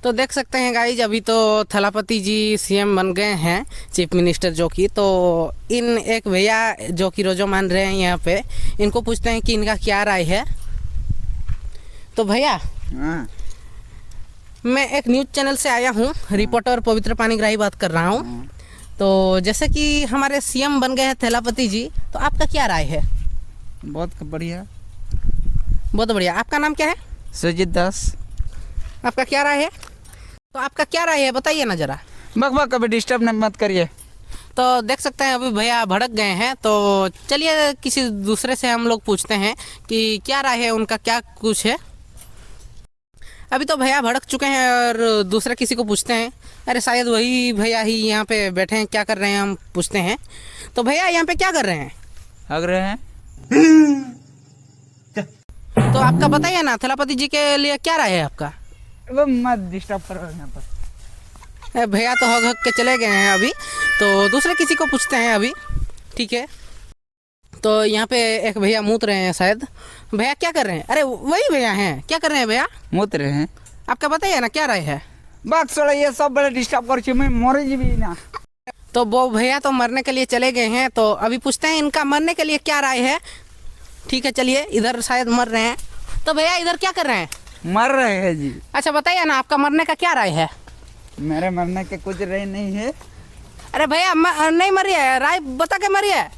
तो देख सकते हैं गाइज, अभी तो थलापति जी सीएम बन गए हैं, चीफ मिनिस्टर जो कि। तो इन एक भैया जो कि रोजो मान रहे हैं यहाँ पे, इनको पूछते हैं कि इनका क्या राय है। तो भैया मैं एक न्यूज़ चैनल से आया हूँ, रिपोर्टर पवित्र पानीग्राही बात कर रहा हूँ। तो जैसे कि हमारे सीएम बन गए हैं थलापति जी, तो आपका क्या राय है? बहुत बढ़िया। बहुत बढ़िया। आपका नाम क्या है? सुजीत दास। आपका क्या राय है? तो आपका क्या राय है बताइए ना ज़रा। बक कभी डिस्टर्ब नहीं मत करिए। तो देख सकते हैं अभी भैया भड़क गए हैं, तो चलिए किसी दूसरे से हम लोग पूछते हैं कि क्या राय है उनका, क्या कुछ है। अभी तो भैया भड़क चुके हैं और दूसरा किसी को पूछते हैं। अरे शायद वही भैया ही यहाँ पे बैठे हैं, क्या कर रहे हैं हम पूछते हैं। तो भैया यहाँ पे क्या कर रहे हैं? हग रहे हैं। तो आपका बताइए ना, थलापति जी के लिए क्या राय है आपका? वो मत डिस्टर्ब करो यहाँ पर। भैया तो हग हग के चले गए हैं अभी, तो दूसरे किसी को पूछते हैं अभी, ठीक है। तो यहाँ पे एक भैया मूत रहे हैं शायद। भैया क्या कर रहे हैं? अरे वही भैया हैं, क्या कर रहे हैं भैया? मूत रहे हैं। आपका बताइए ना क्या राय है? बात छोड़ा, ये सब बड़े डिस्टर्ब कर मैं मर जी भी ना। तो वो भैया तो मरने के लिए चले गए हैं, तो अभी पूछते हैं इनका मरने के लिए क्या राय है। ठीक है चलिए, इधर शायद मर रहे हैं। तो भैया इधर क्या कर रहे हैं? मर रहे हैं जी। अच्छा बताइए ना, आपका मरने का क्या राय है? मेरे मरने के कुछ राय नहीं है। अरे भैया नहीं मरी है, राय बता के मरी है।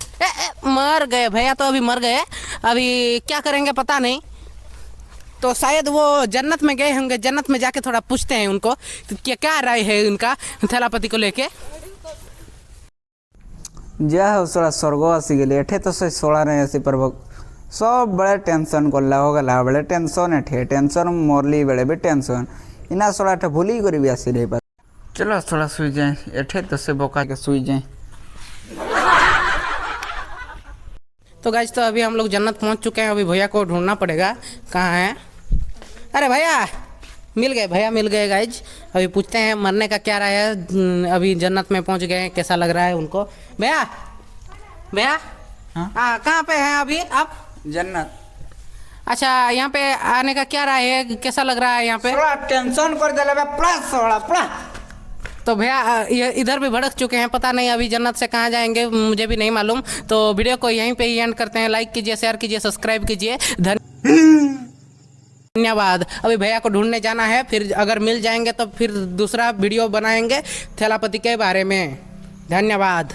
मर गए भैया, तो अभी मर गए। अभी क्या करेंगे पता नहीं, तो शायद वो जन्नत में गए होंगे। जन्नत में जाके थोड़ा पूछते हैं उनको कि क्या राय है उनका थलापति को लेके। जा सोड़ा स्वर्गवासी गले एठे तो से सोड़ा नहीं ऐसी पर सब बड़े टेंशन करला हो गला, बड़े टेंशन एठे टेंशन मरली बेले भी टेंशन इना सोड़ा एठे भूली करी भी आसी रही बात। चलो थोड़ा सुई जाए, एठे तो से बोका के सुई जाए। तो गाइज तो अभी हम लोग जन्नत पहुंच चुके हैं। अभी भैया को ढूंढना पड़ेगा, कहाँ है। अरे भैया मिल गए, भैया मिल गए गाइज। अभी पूछते हैं मरने का क्या राय है। अभी जन्नत में पहुंच गए हैं, कैसा लग रहा है उनको। भैया भैया हाँ कहाँ पे हैं अभी आप? जन्नत। अच्छा यहाँ पे आने का क्या राय है, कैसा लग रहा है यहाँ पे? थोड़ा टेंशन कर देले बे प्लस थोड़ा प्लस। तो भैया इधर भी भड़क चुके हैं, पता नहीं अभी जन्नत से कहाँ जाएंगे, मुझे भी नहीं मालूम। तो वीडियो को यहीं पे ही एंड करते हैं। लाइक कीजिए, शेयर कीजिए, सब्सक्राइब कीजिए। धन्यवाद। अभी भैया को ढूंढने जाना है, फिर अगर मिल जाएंगे तो फिर दूसरा वीडियो बनाएंगे थलापति के बारे में। धन्यवाद।